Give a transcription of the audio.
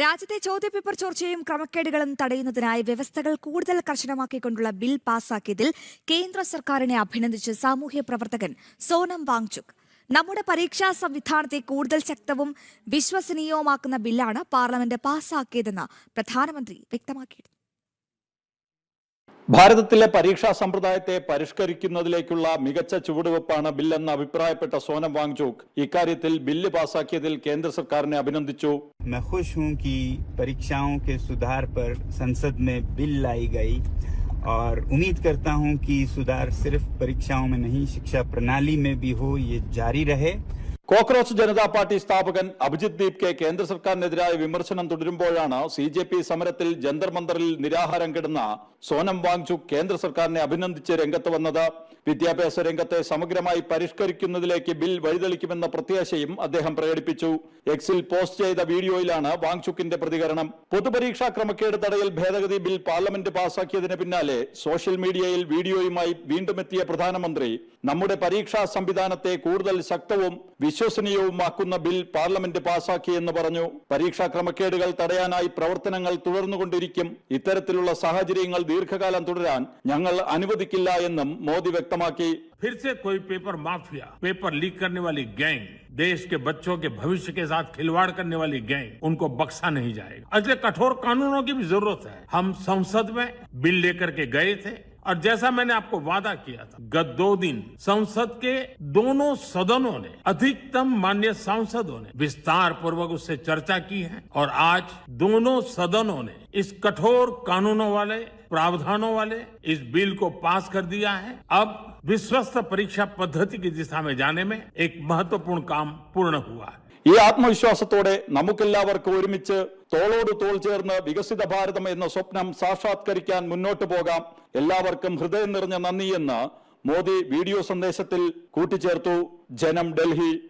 രാജ്യത്തെ ചോദ്യപേപ്പർ ചോർച്ചയും ക്രമക്കേടുകളും തടയുന്നതിനായി വ്യവസ്ഥകൾ കൂടുതൽ കർശനമാക്കിക്കൊണ്ടുള്ള ബിൽ പാസാക്കിയതിൽ കേന്ദ്ര സർക്കാരിനെ അഭിനന്ദിച്ച് സാമൂഹ്യ പ്രവർത്തകൻ സോനം വാങ്ചുക്. നമ്മുടെ പരീക്ഷാ സംവിധാനത്തെ കൂടുതൽ ശക്തവും വിശ്വസനീയവുമാക്കുന്ന ബില്ലാണ് പാർലമെന്റ് പാസാക്കിയതെന്ന് പ്രധാനമന്ത്രി വ്യക്തമാക്കിയിരുന്നു. ഭാരതത്തിലെ പരീക്ഷാ സമ്പ്രദായത്തെ പരിഷ്കരിക്കുന്നതിലേക്കുള്ള മികച്ച ചുവടുവെപ്പാണ് ബില്ലെന്ന് അഭിപ്രായപ്പെട്ട സോനം വാങ്ചുക് ഇക്കാര്യത്തിൽ ബില്ല് പാസാക്കിയതിൽ കേന്ദ്ര സർക്കാരിനെ അഭിനന്ദിച്ചു. मैं खुश हूं कि परीक्षाओं के सुधार पर संसद में बिल लाई गई और उम्मीद करता हूं कि सुधार सिर्फ परीक्षाओं में नहीं शिक्षा प्रणाली में भी हो, ये जारी रहे. കോക്രോച്ച് ജനതാ പാർട്ടി സ്ഥാപകൻ അഭിജിത് ദീപ് കെ കേന്ദ്ര സർക്കാരിനെതിരായ വിമർശനം തുടരുമ്പോഴാണ് CJP സമരത്തിൽ ജന്തർ മന്ദറിൽ നിരാഹാരം കിടന്ന സോനം വാങ്ചുക് കേന്ദ്ര സർക്കാരിനെ അഭിനന്ദിച്ച് രംഗത്ത് വന്നത്. വിദ്യാഭ്യാസ രംഗത്തെ സമഗ്രമായി പരിഷ്കരിക്കുന്നതിലേക്ക് ബിൽ വഴിതെളിക്കുമെന്ന പ്രത്യാശയും അദ്ദേഹം പ്രകടിപ്പിച്ചു. എക്സിൽ പോസ്റ്റ് ചെയ്ത വീഡിയോയിലാണ് വാങ്ചുക്കിന്റെ പ്രതികരണം. പൊതുപരീക്ഷാ ക്രമക്കേട് തടയൽ ഭേദഗതി ബിൽ പാർലമെന്റ് പാസാക്കിയതിന് പിന്നാലെ സോഷ്യൽ മീഡിയയിൽ വീഡിയോയുമായി വീണ്ടും എത്തിയ പ്രധാനമന്ത്രി നമ്മുടെ പരീക്ഷാ സംവിധാനത്തെ കൂടുതൽ ശക്തവും വിശ്വസനീയവുമാക്കുന്ന ബിൽ പാർലമെന്റ് പാസാക്കിയെന്ന് പറഞ്ഞു. പരീക്ഷാ ക്രമക്കേടുകൾ തടയാനായി പ്രവർത്തനങ്ങൾ തുടർന്നുകൊണ്ടിരിക്കും. ഇത്തരത്തിലുള്ള സാഹചര്യങ്ങൾ ദീർഘകാലം തുടരാൻ ഞങ്ങൾ അനുവദിക്കില്ല എന്നും മോദി വ്യക്തമാക്കി. फिर से कोई पेपर माफिया, पेपर लीक करने वाली गैंग, देश के बच्चों के भविष्य के साथ खिलवाड़ करने वाली गैंग, उनको बख्शा नहीं जाएगा. इसलिए कठोर कानूनों की भी जरूरत है. हम संसद में बिल लेकर के गए थे और जैसा मैंने आपको वादा किया था, गत 2 दिन संसद के दोनों सदनों ने, अधिकतम माननीय सांसदों ने विस्तार पूर्वक उससे चर्चा की है और आज दोनों सदनों ने इस कठोर कानूनों वाले, प्रावधानों वाले इस बिल को पास कर दिया है. अब विश्वस्त परीक्षा पद्धति की दिशा में जाने में एक महत्वपूर्ण काम पूर्ण हुआ है. ഈ ആത്മവിശ്വാസത്തോടെ നമുക്കെല്ലാവർക്കും ഒരുമിച്ച് തോളോട് തോൾ ചേർന്ന് വികസിത ഭാരതം എന്ന സ്വപ്നം സാക്ഷാത്കരിക്കാൻ മുന്നോട്ടു പോകാം. എല്ലാവർക്കും ഹൃദയം നിറഞ്ഞ നന്ദിയെന്ന് മോദി വീഡിയോ സന്ദേശത്തിൽ കൂട്ടിച്ചേർത്തു. ജനം, ഡൽഹി.